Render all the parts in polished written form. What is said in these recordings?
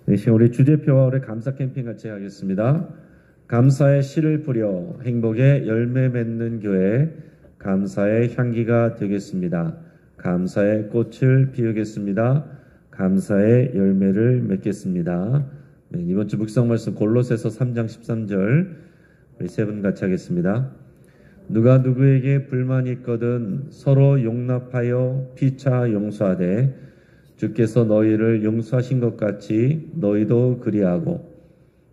이 시간 우리 주제표와 우리 감사 캠핑 같이 하겠습니다. 감사의 씨를 뿌려 행복의 열매 맺는 교회, 감사의 향기가 되겠습니다. 감사의 꽃을 피우겠습니다. 감사의 열매를 맺겠습니다. 네, 이번 주 묵상 말씀 골로새서 3장 13절 우리 세 분 같이 하겠습니다. 누가 누구에게 불만이 있거든 서로 용납하여 피차 용서하되 주께서 너희를 용서하신 것 같이 너희도 그리하고,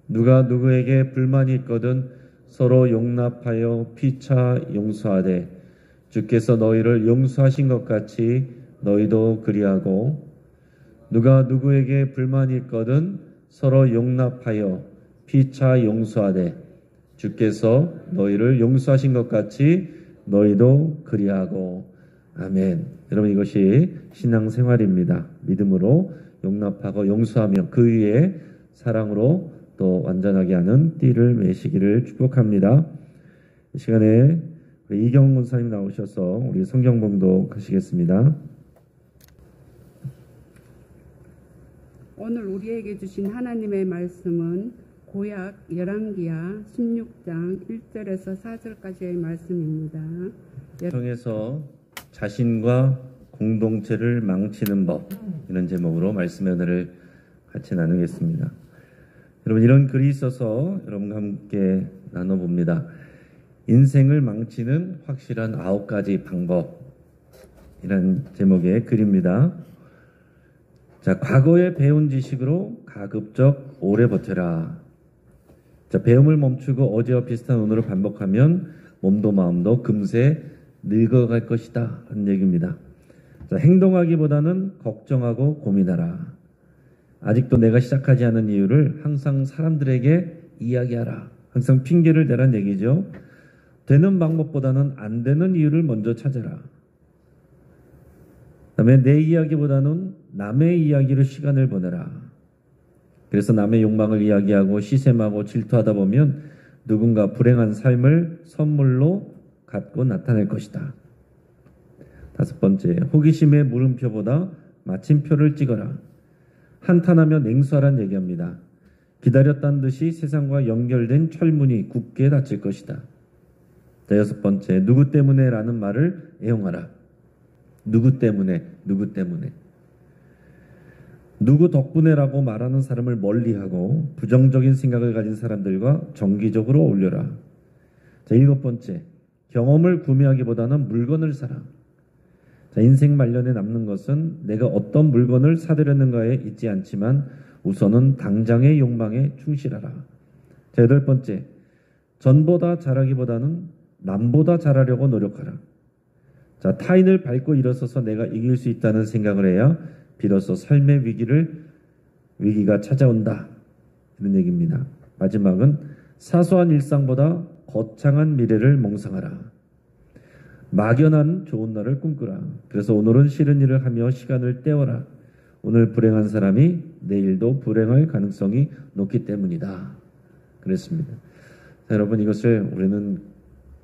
누가 누구에게 불만이 있거든 서로 용납하여 피차 용서하되 주께서 너희를 용서하신 것 같이 너희도 그리하고, 누가 누구에게 불만이 있거든 서로 용납하여 피차 용서하되 주께서 너희를 용서하신 것 같이 너희도 그리하고. 아멘. 여러분, 이것이 신앙생활입니다. 믿음으로 용납하고 용서하며 그 위에 사랑으로 또 완전하게 하는 띠를 매시기를 축복합니다. 이 시간에 이경훈 권사님 나오셔서 우리 성경 봉독하시겠습니다. 오늘 우리에게 주신 하나님의 말씀은 구약 열왕기하 16장 1절에서 4절까지의 말씀입니다. 통해서 자신과 공동체를 망치는 법, 이런 제목으로 말씀의 은혜를 같이 나누겠습니다. 여러분, 이런 글이 있어서 여러분과 함께 나눠봅니다. 인생을 망치는 확실한 9가지 방법, 이런 제목의 글입니다. 자, 과거에 배운 지식으로 가급적 오래 버텨라. 자, 배움을 멈추고 어제와 비슷한 오늘을 반복하면 몸도 마음도 금세 늙어갈 것이다 하는 얘기입니다. 자, 행동하기보다는 걱정하고 고민하라. 아직도 내가 시작하지 않은 이유를 항상 사람들에게 이야기하라. 항상 핑계를 대란 얘기죠. 되는 방법보다는 안 되는 이유를 먼저 찾아라. 그다음에 내 이야기보다는 남의 이야기로 시간을 보내라. 그래서 남의 욕망을 이야기하고 시샘하고 질투하다 보면 누군가 불행한 삶을 선물로 갖고 나타낼 것이다. 5번째, 호기심의 물음표보다 마침표를 찍어라. 한탄하며 냉소하란 얘기합니다. 기다렸다는 듯이 세상과 연결된 철문이 굳게 닫힐 것이다. 자, 6번째, 누구 때문에 라는 말을 애용하라. 누구 때문에, 누구 때문에. 누구 덕분에라고 말하는 사람을 멀리하고 부정적인 생각을 가진 사람들과 정기적으로 어울려라. 자, 7번째, 경험을 구매하기보다는 물건을 사라. 자, 인생 말년에 남는 것은 내가 어떤 물건을 사들였는가에 있지 않지만 우선은 당장의 욕망에 충실하라. 자, 8번째, 전보다 잘하기보다는 남보다 잘하려고 노력하라. 자, 타인을 밟고 일어서서 내가 이길 수 있다는 생각을 해야 비로소 삶의 위기가 찾아온다. 이런 얘기입니다. 마지막은 사소한 일상보다 거창한 미래를 몽상하라. 막연한 좋은 날을 꿈꾸라. 그래서 오늘은 싫은 일을 하며 시간을 때워라. 오늘 불행한 사람이 내일도 불행할 가능성이 높기 때문이다. 그랬습니다. 자, 여러분, 이것을 우리는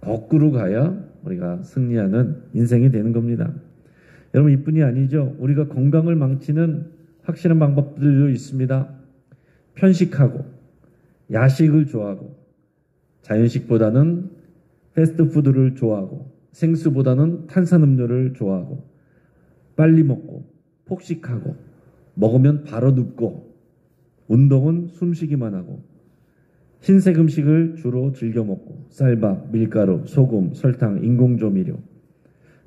거꾸로 가야 우리가 승리하는 인생이 되는 겁니다. 여러분, 이뿐이 아니죠. 우리가 건강을 망치는 확실한 방법들도 있습니다. 편식하고 야식을 좋아하고 자연식보다는 패스트푸드를 좋아하고 생수보다는 탄산음료를 좋아하고 빨리 먹고 폭식하고 먹으면 바로 눕고 운동은 숨쉬기만 하고 흰색 음식을 주로 즐겨 먹고 쌀밥, 밀가루, 소금, 설탕, 인공조미료,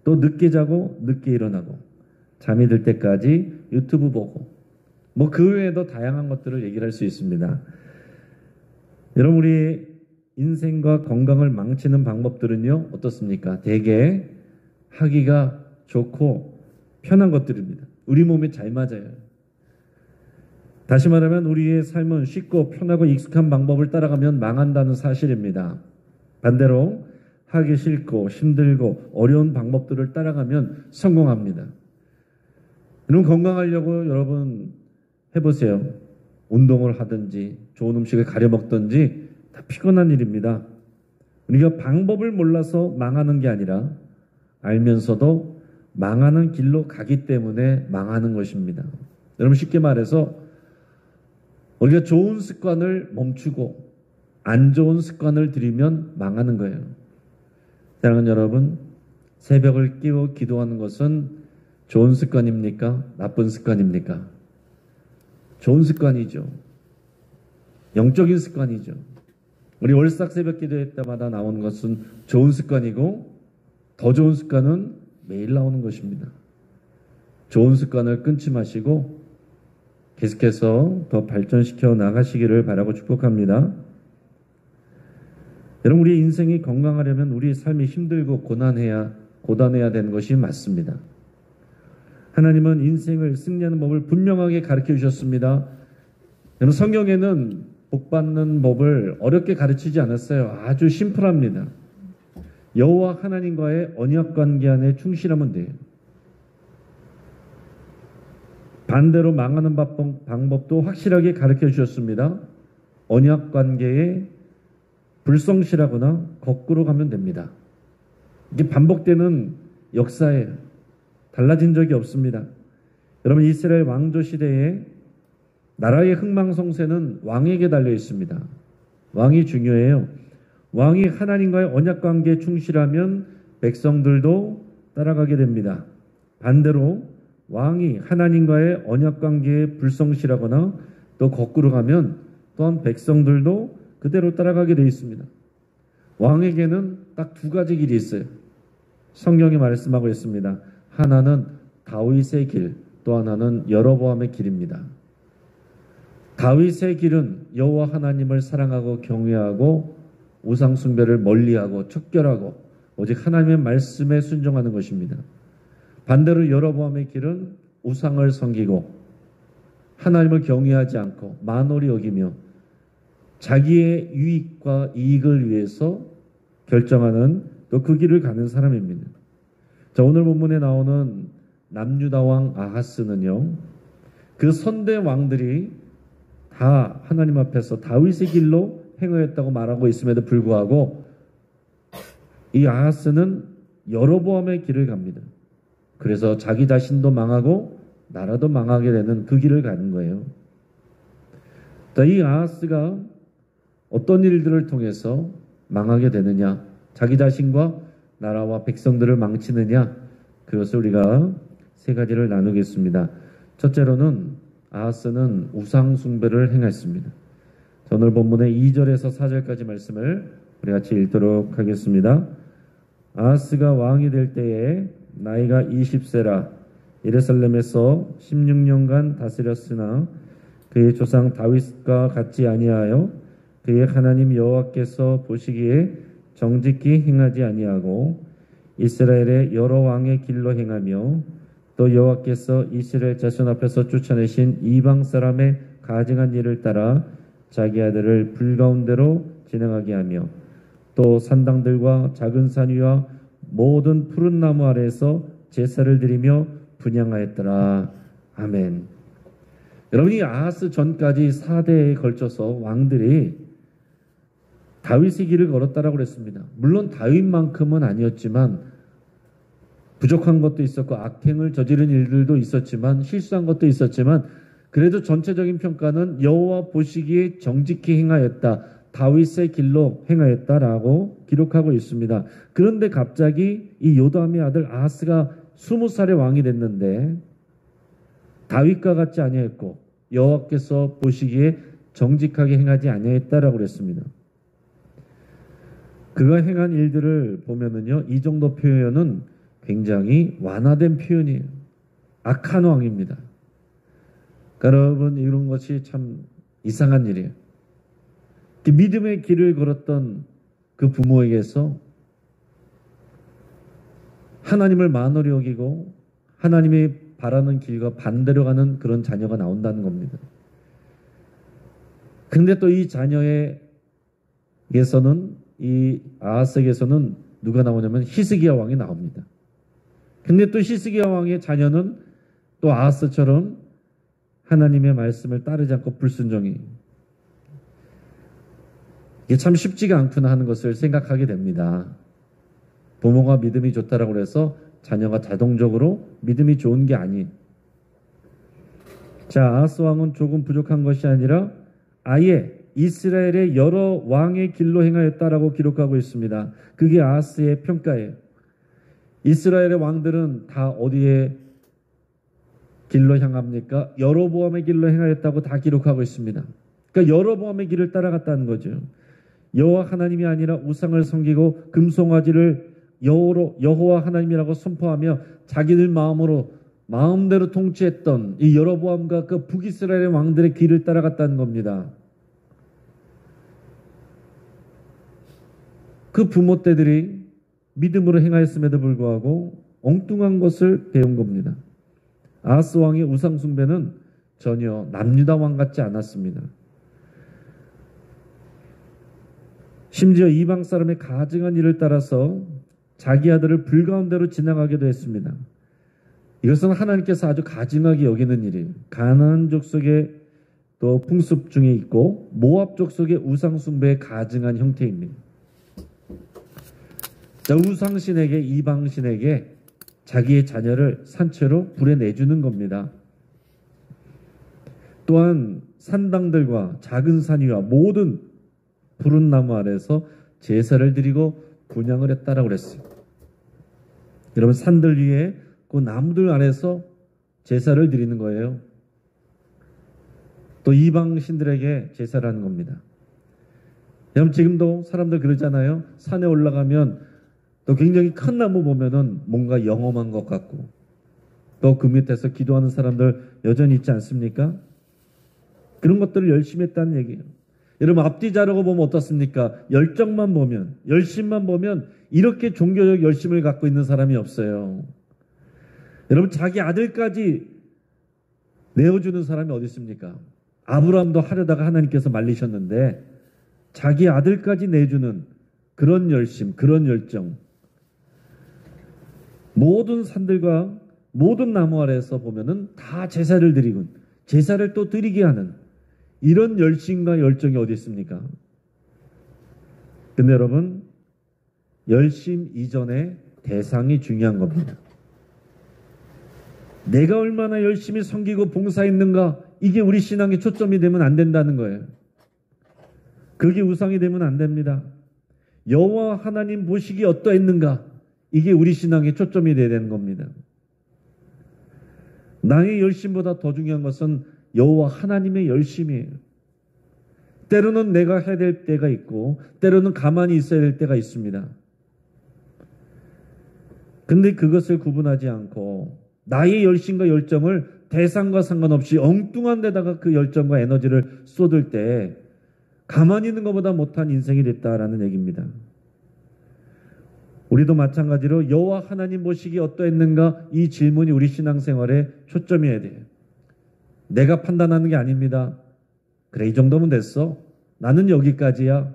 또 늦게 자고 늦게 일어나고 잠이 들 때까지 유튜브 보고 뭐 그 외에도 다양한 것들을 얘기를 할 수 있습니다. 여러분, 우리 인생과 건강을 망치는 방법들은요, 어떻습니까? 되게 하기가 좋고 편한 것들입니다. 우리 몸에 잘 맞아요. 다시 말하면 우리의 삶은 쉽고 편하고 익숙한 방법을 따라가면 망한다는 사실입니다. 반대로 하기 싫고 힘들고 어려운 방법들을 따라가면 성공합니다. 여러분, 건강하려고 여러분 해보세요. 운동을 하든지 좋은 음식을 가려 먹든지 다 피곤한 일입니다. 우리가 방법을 몰라서 망하는 게 아니라 알면서도 망하는 길로 가기 때문에 망하는 것입니다. 여러분, 쉽게 말해서 우리가 좋은 습관을 멈추고 안 좋은 습관을 들이면 망하는 거예요. 사랑하는 여러분, 새벽을 깨워 기도하는 것은 좋은 습관입니까? 나쁜 습관입니까? 좋은 습관이죠. 영적인 습관이죠. 우리 월삭 새벽 기도회 때마다 나오는 것은 좋은 습관이고 더 좋은 습관은 매일 나오는 것입니다. 좋은 습관을 끊지 마시고 계속해서 더 발전시켜 나가시기를 바라고 축복합니다. 여러분, 우리 인생이 건강하려면 우리 삶이 힘들고 고단해야 되는 것이 맞습니다. 하나님은 인생을 승리하는 법을 분명하게 가르쳐 주셨습니다. 여러분, 성경에는 복받는 법을 어렵게 가르치지 않았어요. 아주 심플합니다. 여호와 하나님과의 언약 관계 안에 충실하면 돼요. 반대로 망하는 방법도 확실하게 가르쳐 주셨습니다. 언약 관계에 불성실하거나 거꾸로 가면 됩니다. 이게 반복되는 역사예요. 달라진 적이 없습니다. 여러분, 이스라엘 왕조 시대에 나라의 흥망성쇠는 왕에게 달려 있습니다. 왕이 중요해요. 왕이 하나님과의 언약관계에 충실하면 백성들도 따라가게 됩니다. 반대로 왕이 하나님과의 언약관계에 불성실하거나 또 거꾸로 가면 또한 백성들도 그대로 따라가게 되어 있습니다. 왕에게는 딱 두 가지 길이 있어요. 성경이 말씀하고 있습니다. 하나는 다윗의 길, 또 하나는 여로보암의 길입니다. 다윗의 길은 여호와 하나님을 사랑하고 경외하고 우상 숭배를 멀리하고 척결하고 오직 하나님의 말씀에 순종하는 것입니다. 반대로 여로보암의 길은 우상을 섬기고 하나님을 경외하지 않고 만홀히 여기며 자기의 유익과 이익을 위해서 결정하는 또 그 길을 가는 사람입니다. 자, 오늘 본문에 나오는 남유다 왕 아하스는요, 그 선대 왕들이 다 하나님 앞에서 다윗의 길로 행하였다고 말하고 있음에도 불구하고 이 아하스는 여로보암의 길을 갑니다. 그래서 자기 자신도 망하고 나라도 망하게 되는 그 길을 가는 거예요. 자, 이 아하스가 어떤 일들을 통해서 망하게 되느냐, 자기 자신과 나라와 백성들을 망치느냐, 그것을 우리가 세 가지를 나누겠습니다. 첫째로는 아하스는 우상 숭배를 행했습니다. 오늘 본문의 2절에서 4절까지 말씀을 우리 같이 읽도록 하겠습니다. 아하스가 왕이 될 때에 나이가 20세라 예루살렘에서 16년간 다스렸으나 그의 조상 다윗과 같지 아니하여 그의 하나님 여호와께서 보시기에 정직히 행하지 아니하고 이스라엘의 여러 왕의 길로 행하며 또 여호와께서 이스라엘 자손 앞에서 쫓아내신 이방 사람의 가증한 일을 따라 자기 아들을 불가운데로 진행하게 하며 또 산당들과 작은 산 위와 모든 푸른 나무 아래에서 제사를 드리며 분향하였더라. 아멘. 여러분, 이 아하스 전까지 4대에 걸쳐서 왕들이 다윗의 길을 걸었다라고 그랬습니다. 물론 다윗만큼은 아니었지만 부족한 것도 있었고 악행을 저지른 일들도 있었지만 실수한 것도 있었지만 그래도 전체적인 평가는 여호와 보시기에 정직히 행하였다. 다윗의 길로 행하였다라고 기록하고 있습니다. 그런데 갑자기 이 요담의 아들 아하스가 20살의 왕이 됐는데 다윗과 같지 아니했고 여호와께서 보시기에 정직하게 행하지 아니했다라고 그랬습니다. 그가 행한 일들을 보면은요, 이 정도 표현은 굉장히 완화된 표현이에요. 악한 왕입니다. 그러니까 여러분, 이런 것이 참 이상한 일이에요. 믿음의 길을 걸었던 그 부모에게서 하나님을 만홀히 여기고 하나님이 바라는 길과 반대로 가는 그런 자녀가 나온다는 겁니다. 근데 또 이 자녀에게서는, 이 아하스에게서는 누가 나오냐면 히스기야 왕이 나옵니다. 근데 또 히스기야 왕의 자녀는 또 아하스처럼 하나님의 말씀을 따르지 않고 불순종이, 이게 참 쉽지가 않구나 하는 것을 생각하게 됩니다. 부모가 믿음이 좋다라고 해서 자녀가 자동적으로 믿음이 좋은 게 아니에요. 자, 아하스 왕은 조금 부족한 것이 아니라 아예 이스라엘의 여러 왕의 길로 행하였다라고 기록하고 있습니다. 그게 아하스의 평가예요. 이스라엘의 왕들은 다 어디에 길로 향합니까? 여로보암의 길로 행하였다고 다 기록하고 있습니다. 그러니까 여로보암의 길을 따라갔다는 거죠. 여호와 하나님이 아니라 우상을 섬기고 금송아지를 여호와 하나님이라고 선포하며 자기들 마음대로 통치했던 이 여로보암과 그 북이스라엘의 왕들의 길을 따라갔다는 겁니다. 그 부모 때들이 믿음으로 행하였음에도 불구하고 엉뚱한 것을 배운 겁니다. 아하스 왕의 우상 숭배는 전혀 남유다 왕 같지 않았습니다. 심지어 이방 사람의 가증한 일을 따라서 자기 아들을 불가운데로 지나가기도 했습니다. 이것은 하나님께서 아주 가증하게 여기는 일이에요. 가나안 족속의 또 풍습 중에 있고 모압 족속의 우상 숭배의 가증한 형태입니다. 자, 우상신에게 이방신에게 자기의 자녀를 산채로 불에 내주는 겁니다. 또한 산당들과 작은 산 위와 모든 푸른 나무 아래서 제사를 드리고 분향을 했다라고 그랬어요. 여러분, 산들 위에 그 나무들 아래서 제사를 드리는 거예요. 또 이방 신들에게 제사를 하는 겁니다. 여러분, 지금도 사람들 그러잖아요. 산에 올라가면 또 굉장히 큰 나무 보면은 뭔가 영험한 것 같고, 또 그 밑에서 기도하는 사람들 여전히 있지 않습니까? 그런 것들을 열심히 했다는 얘기예요. 여러분, 앞뒤 자르고 보면 어떻습니까? 열정만 보면, 열심만 보면 이렇게 종교적 열심을 갖고 있는 사람이 없어요. 여러분, 자기 아들까지 내어주는 사람이 어디 있습니까? 아브라함도 하려다가 하나님께서 말리셨는데 자기 아들까지 내주는 그런 열심, 그런 열정. 모든 산들과 모든 나무 아래에서 보면은 다 제사를 드리고 제사를 또 드리게 하는 이런 열심과 열정이 어디 있습니까? 근데 여러분, 열심 이전에 대상이 중요한 겁니다. 내가 얼마나 열심히 섬기고 봉사했는가, 이게 우리 신앙의 초점이 되면 안 된다는 거예요. 그게 우상이 되면 안 됩니다. 여호와 하나님 보시기 어떠했는가, 이게 우리 신앙의 초점이 되어야 되는 겁니다. 나의 열심보다 더 중요한 것은 여호와 하나님의 열심이에요. 때로는 내가 해야 될 때가 있고 때로는 가만히 있어야 될 때가 있습니다. 근데 그것을 구분하지 않고 나의 열심과 열정을 대상과 상관없이 엉뚱한 데다가 그 열정과 에너지를 쏟을 때 가만히 있는 것보다 못한 인생이 됐다라는 얘기입니다. 우리도 마찬가지로 여호와 하나님 보시기 어떠했는가, 이 질문이 우리 신앙생활에 초점이어야 돼요. 내가 판단하는 게 아닙니다. 그래, 이 정도면 됐어. 나는 여기까지야.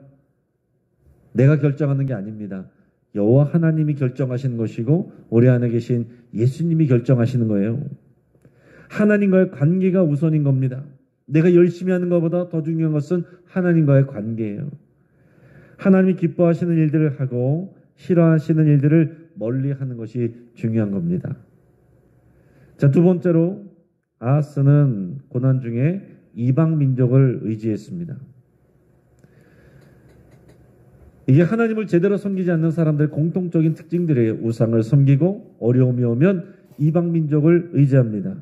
내가 결정하는 게 아닙니다. 여호와 하나님이 결정하시는 것이고 우리 안에 계신 예수님이 결정하시는 거예요. 하나님과의 관계가 우선인 겁니다. 내가 열심히 하는 것보다 더 중요한 것은 하나님과의 관계예요. 하나님이 기뻐하시는 일들을 하고 싫어하시는 일들을 멀리하는 것이 중요한 겁니다. 자, 두 번째로 아하스는 고난 중에 이방 민족을 의지했습니다. 이게 하나님을 제대로 섬기지 않는 사람들의 공통적인 특징들이에요. 우상을 섬기고 어려움이 오면 이방 민족을 의지합니다.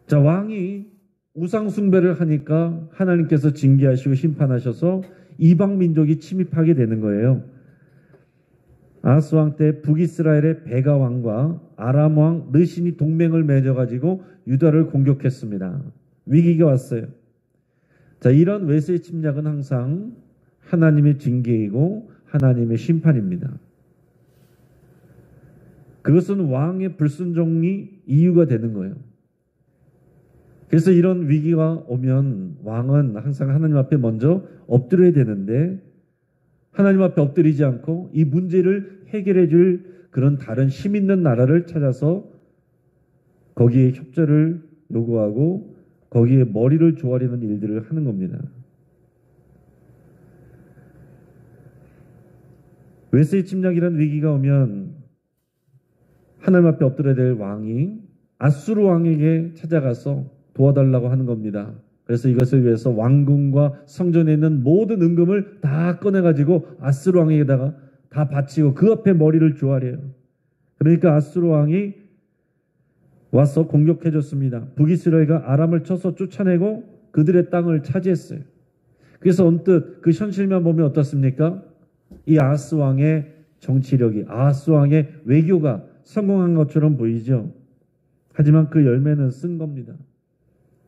자, 왕이 우상 숭배를 하니까 하나님께서 징계하시고 심판하셔서 이방 민족이 침입하게 되는 거예요. 아하스 왕 때 북이스라엘의 베가 왕과 아람 왕 르신이 동맹을 맺어가지고 유다를 공격했습니다. 위기가 왔어요. 자, 이런 외세의 침략은 항상 하나님의 징계이고 하나님의 심판입니다. 그것은 왕의 불순종이 이유가 되는 거예요. 그래서 이런 위기가 오면 왕은 항상 하나님 앞에 먼저 엎드려야 되는데 하나님 앞에 엎드리지 않고 이 문제를 해결해 줄 그런 다른 힘 있는 나라를 찾아서 거기에 협조를 요구하고 거기에 머리를 조아리는 일들을 하는 겁니다. 외세의 침략이라는 위기가 오면 하나님 앞에 엎드려야 될 왕이 아수르 왕에게 찾아가서 도와달라고 하는 겁니다. 그래서 이것을 위해서 왕궁과 성전에 있는 모든 은금을 다 꺼내가지고 아수르 왕에게다가 다 바치고 그 앞에 머리를 조아려요. 그러니까 아수르 왕이 와서 공격해줬습니다. 북이스라엘과 아람을 쳐서 쫓아내고 그들의 땅을 차지했어요. 그래서 언뜻 그 현실만 보면 어떻습니까? 이 아하스 왕의 정치력이, 아하스 왕의 외교가 성공한 것처럼 보이죠. 하지만 그 열매는 쓴 겁니다.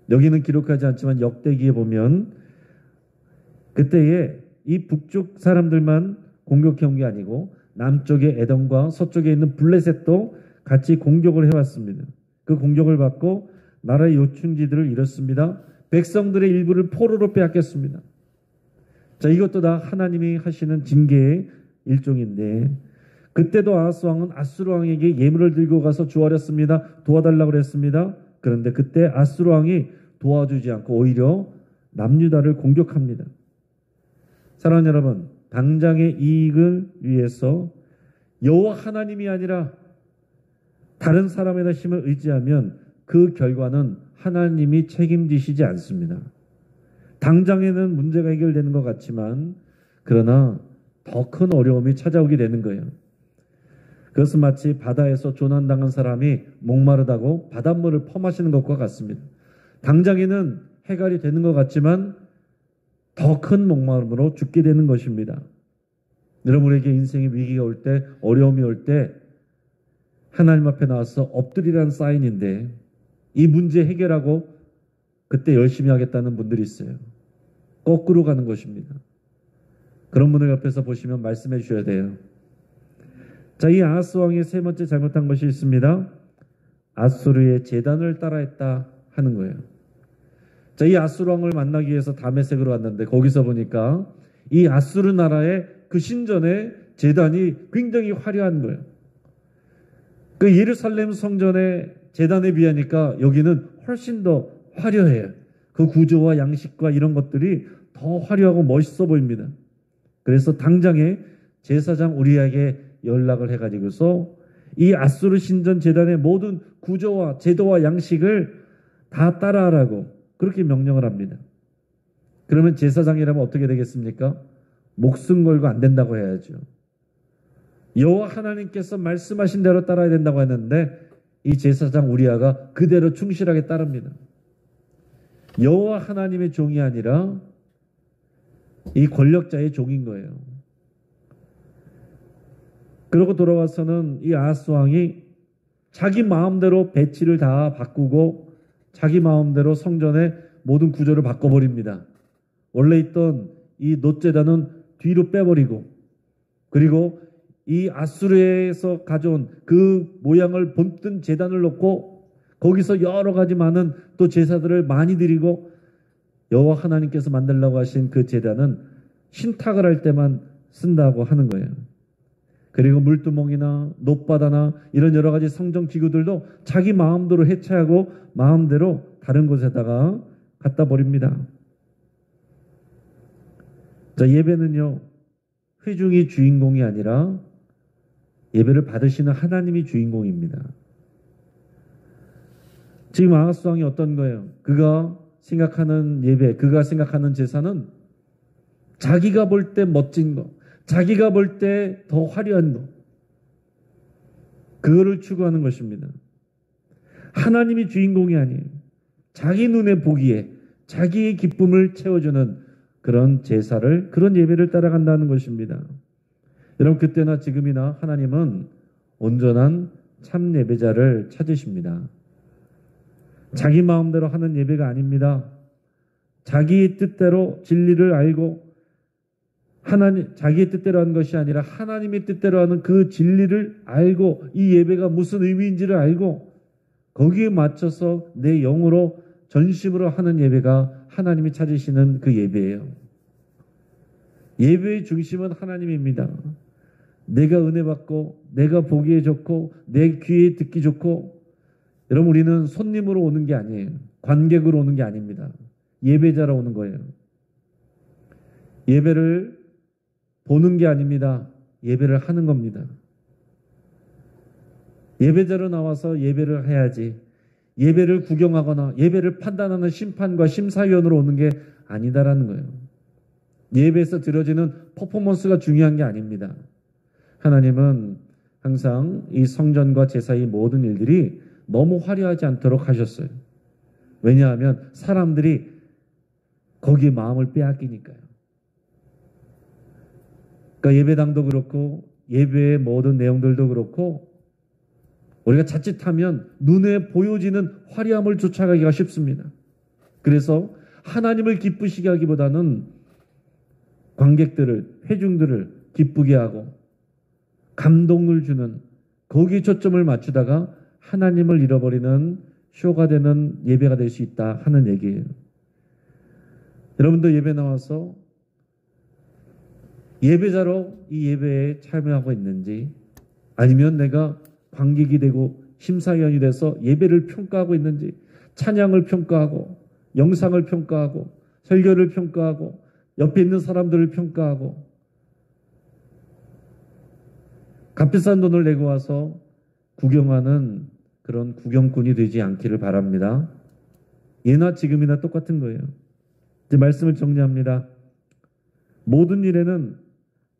여기는 기록하지 않지만 역대기에 보면 그때에 이 북쪽 사람들만 공격해온 게 아니고 남쪽의 에돔과 서쪽에 있는 블레셋도 같이 공격을 해왔습니다. 그 공격을 받고 나라의 요충지들을 잃었습니다. 백성들의 일부를 포로로 빼앗겼습니다. 자, 이것도 다 하나님이 하시는 징계의 일종인데 그때도 아하스 왕은 아수르 왕에게 예물을 들고 가서 주하렸습니다. 도와달라고 그랬습니다. 그런데 그때 아수르 왕이 도와주지 않고 오히려 남유다를 공격합니다. 사랑하는 여러분, 당장의 이익을 위해서 여호와 하나님이 아니라 다른 사람에다 힘을 의지하면 그 결과는 하나님이 책임지시지 않습니다. 당장에는 문제가 해결되는 것 같지만 그러나 더 큰 어려움이 찾아오게 되는 거예요. 그것은 마치 바다에서 조난당한 사람이 목마르다고 바닷물을 퍼마시는 것과 같습니다. 당장에는 해결이 되는 것 같지만 더 큰 목마름으로 죽게 되는 것입니다. 여러분에게 인생의 위기가 올 때, 어려움이 올 때 하나님 앞에 나와서 엎드리라는 사인인데 이 문제 해결하고 그때 열심히 하겠다는 분들이 있어요. 거꾸로 가는 것입니다. 그런 분을 옆에서 보시면 말씀해 주셔야 돼요. 자, 이 아하스 왕이 세 번째 잘못한 것이 있습니다. 아수르의 제단을 따라했다 하는 거예요. 자, 이 아수르 왕을 만나기 위해서 다메섹으로 왔는데 거기서 보니까 이 아수르 나라의 그 신전의 제단이 굉장히 화려한 거예요. 그 예루살렘 성전의 제단에 비하니까 여기는 훨씬 더 화려해요. 그 구조와 양식과 이런 것들이 더 화려하고 멋있어 보입니다. 그래서 당장에 제사장 우리에게 연락을 해가지고서 이 아수르 신전 제단의 모든 구조와 제도와 양식을 다 따라하라고 그렇게 명령을 합니다. 그러면 제사장이라면 어떻게 되겠습니까? 목숨 걸고 안 된다고 해야죠. 여호와 하나님께서 말씀하신 대로 따라야 된다고 했는데 이 제사장 우리아가 그대로 충실하게 따릅니다. 여호와 하나님의 종이 아니라 이 권력자의 종인 거예요. 그러고 돌아와서는 이 아하스 왕이 자기 마음대로 배치를 다 바꾸고 자기 마음대로 성전의 모든 구조를 바꿔버립니다. 원래 있던 이 놋제단은 뒤로 빼버리고 그리고 이 아수르에서 가져온 그 모양을 본뜬 제단을 놓고 거기서 여러 가지 많은 또 제사들을 많이 드리고 여호와 하나님께서 만들라고 하신 그 제단은 신탁을 할 때만 쓴다고 하는 거예요. 그리고 물두멍이나 놋바다나 이런 여러 가지 성전 기구들도 자기 마음대로 해체하고 마음대로 다른 곳에다가 갖다 버립니다. 자, 예배는요, 회중이 주인공이 아니라 예배를 받으시는 하나님이 주인공입니다. 지금 아하스 왕이 어떤 거예요? 그가 생각하는 예배, 그가 생각하는 제사는 자기가 볼 때 멋진 거, 자기가 볼 때 더 화려한 거, 그거를 추구하는 것입니다. 하나님이 주인공이 아니에요. 자기 눈에 보기에 자기의 기쁨을 채워주는 그런 제사를, 그런 예배를 따라간다는 것입니다. 여러분, 그때나 지금이나 하나님은 온전한 참 예배자를 찾으십니다. 자기 마음대로 하는 예배가 아닙니다. 자기의 뜻대로 진리를 알고 자기의 뜻대로 하는 것이 아니라 하나님의 뜻대로 하는 그 진리를 알고 이 예배가 무슨 의미인지를 알고 거기에 맞춰서 내 영으로 전심으로 하는 예배가 하나님이 찾으시는 그 예배예요. 예배의 중심은 하나님입니다. 내가 은혜 받고 내가 보기에 좋고 내 귀에 듣기 좋고, 여러분, 우리는 손님으로 오는 게 아니에요. 관객으로 오는 게 아닙니다. 예배자로 오는 거예요. 예배를 보는 게 아닙니다. 예배를 하는 겁니다. 예배자로 나와서 예배를 해야지. 예배를 구경하거나 예배를 판단하는 심판과 심사위원으로 오는 게 아니다라는 거예요. 예배에서 드려지는 퍼포먼스가 중요한 게 아닙니다. 하나님은 항상 이 성전과 제사의 모든 일들이 너무 화려하지 않도록 하셨어요. 왜냐하면 사람들이 거기에 마음을 빼앗기니까요. 그러니까 예배당도 그렇고 예배의 모든 내용들도 그렇고 우리가 자칫하면 눈에 보여지는 화려함을 쫓아가기가 쉽습니다. 그래서 하나님을 기쁘시게 하기보다는 관객들을, 회중들을 기쁘게 하고 감동을 주는 거기에 초점을 맞추다가 하나님을 잃어버리는 쇼가 되는 예배가 될 수 있다 하는 얘기예요. 여러분도 예배 나와서 예배자로 이 예배에 참여하고 있는지, 아니면 내가 관객이 되고 심사위원이 돼서 예배를 평가하고 있는지, 찬양을 평가하고 영상을 평가하고 설교를 평가하고 옆에 있는 사람들을 평가하고 값비싼 돈을 내고 와서 구경하는 그런 구경꾼이 되지 않기를 바랍니다. 예나 지금이나 똑같은 거예요. 이제 말씀을 정리합니다. 모든 일에는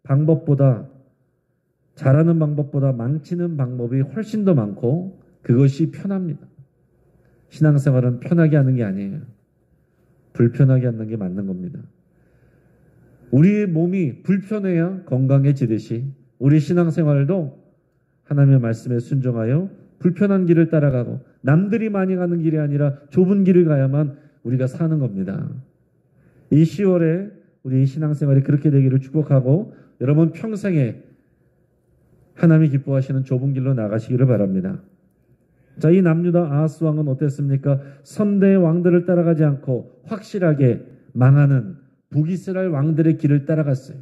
방법보다, 잘하는 방법보다 망치는 방법이 훨씬 더 많고 그것이 편합니다. 신앙생활은 편하게 하는 게 아니에요. 불편하게 하는 게 맞는 겁니다. 우리의 몸이 불편해야 건강해지듯이 우리 신앙생활도 하나님의 말씀에 순종하여 불편한 길을 따라가고 남들이 많이 가는 길이 아니라 좁은 길을 가야만 우리가 사는 겁니다. 이 10월에 우리 신앙생활이 그렇게 되기를 축복하고 여러분 평생에 하나님이 기뻐하시는 좁은 길로 나가시기를 바랍니다. 자, 이 남유다 아하스 왕은 어땠습니까? 선대의 왕들을 따라가지 않고 확실하게 망하는 북이스라엘 왕들의 길을 따라갔어요.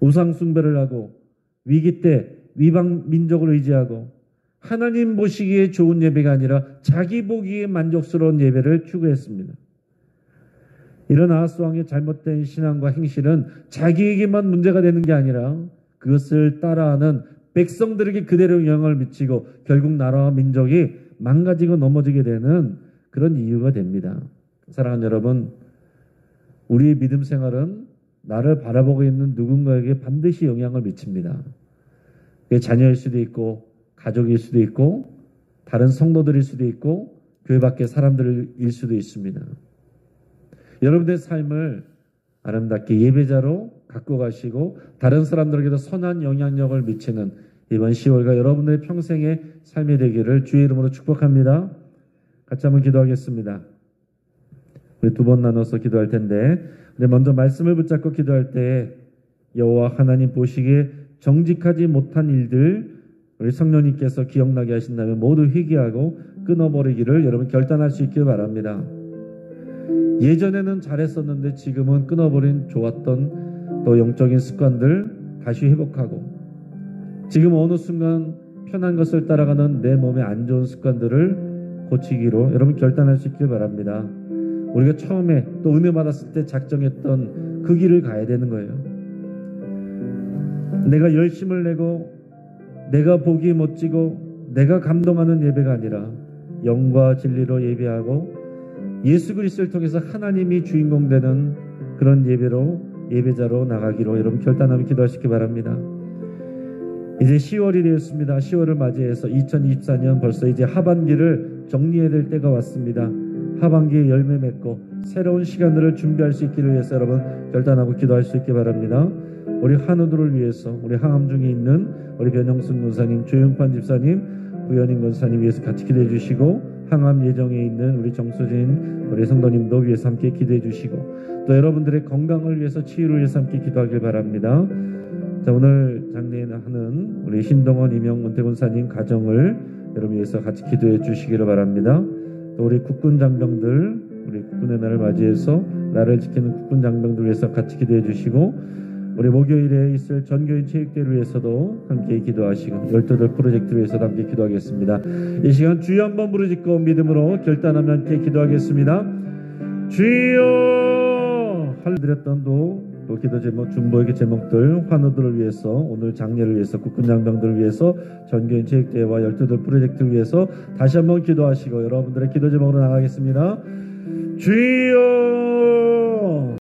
우상 숭배를 하고 위기 때 위방 민족을 의지하고 하나님 보시기에 좋은 예배가 아니라 자기 보기에 만족스러운 예배를 추구했습니다. 이런 아하스 왕의 잘못된 신앙과 행실은 자기에게만 문제가 되는 게 아니라 그것을 따라하는 백성들에게 그대로 영향을 미치고 결국 나라와 민족이 망가지고 넘어지게 되는 그런 이유가 됩니다. 사랑하는 여러분, 우리의 믿음 생활은 나를 바라보고 있는 누군가에게 반드시 영향을 미칩니다. 그게 자녀일 수도 있고 가족일 수도 있고 다른 성도들일 수도 있고 교회 밖의 사람들일 수도 있습니다. 여러분들의 삶을 아름답게 예배자로 갖고 가시고 다른 사람들에게도 선한 영향력을 미치는 이번 10월과 여러분들의 평생의 삶이 되기를 주의 이름으로 축복합니다. 같이 한번 기도하겠습니다. 우리 두 번 나눠서 기도할 텐데 우리 먼저 말씀을 붙잡고 기도할 때 여호와 하나님 보시기에 정직하지 못한 일들 우리 성령님께서 기억나게 하신다면 모두 회개하고 끊어버리기를 여러분 결단할 수 있길 바랍니다. 예전에는 잘했었는데 지금은 끊어버린 좋았던 또 영적인 습관들 다시 회복하고 지금 어느 순간 편한 것을 따라가는 내 몸에 안 좋은 습관들을 고치기로 여러분 결단할 수 있길 바랍니다. 우리가 처음에 또 은혜 받았을 때 작정했던 그 길을 가야 되는 거예요. 내가 열심을 내고 내가 보기 멋지고 내가 감동하는 예배가 아니라 영과 진리로 예배하고 예수 그리스도를 통해서 하나님이 주인공 되는 그런 예배로 예배자로 나가기로 여러분 결단하며 기도하시기 바랍니다. 이제 10월이 되었습니다. 10월을 맞이해서 2024년 벌써 이제 하반기를 정리해야 될 때가 왔습니다. 하반기에 열매 맺고 새로운 시간들을 준비할 수 있기를 위해서 여러분 결단하고 기도할 수 있기 바랍니다. 우리 한우들을 위해서 우리 항암 중에 있는 우리 변영순 권사님, 조영판 집사님, 구현인 권사님 위해서 같이 기도해 주시고 항암 예정에 있는 우리 정수진 우리 성도님도 위해서 함께 기도해 주시고 또 여러분들의 건강을 위해서 치유를 위해서 함께 기도하길 바랍니다. 자, 오늘 장례하는 우리 신동원, 이명, 문태곤사님 가정을 여러분 위해서 같이 기도해 주시기를 바랍니다. 또 우리 국군 장병들, 우리 국군의 날을 맞이해서 나를 지키는 국군 장병들 위해서 같이 기도해 주시고 우리 목요일에 있을 전교인 체육대회를 위해서도 함께 기도하시고 12들 프로젝트를 위해서도 함께 기도하겠습니다. 이 시간 주여 한번 부르짖고 믿음으로 결단하며 함께 기도하겠습니다. 주여! 할 드렸던 또 그 기도 제목, 중보의 제목들, 환우들을 위해서, 오늘 장례를 위해서, 국군 장병들을 위해서, 전교인 체육대회와 열두들 프로젝트를 위해서 다시 한번 기도하시고 여러분들의 기도 제목으로 나가겠습니다. 주여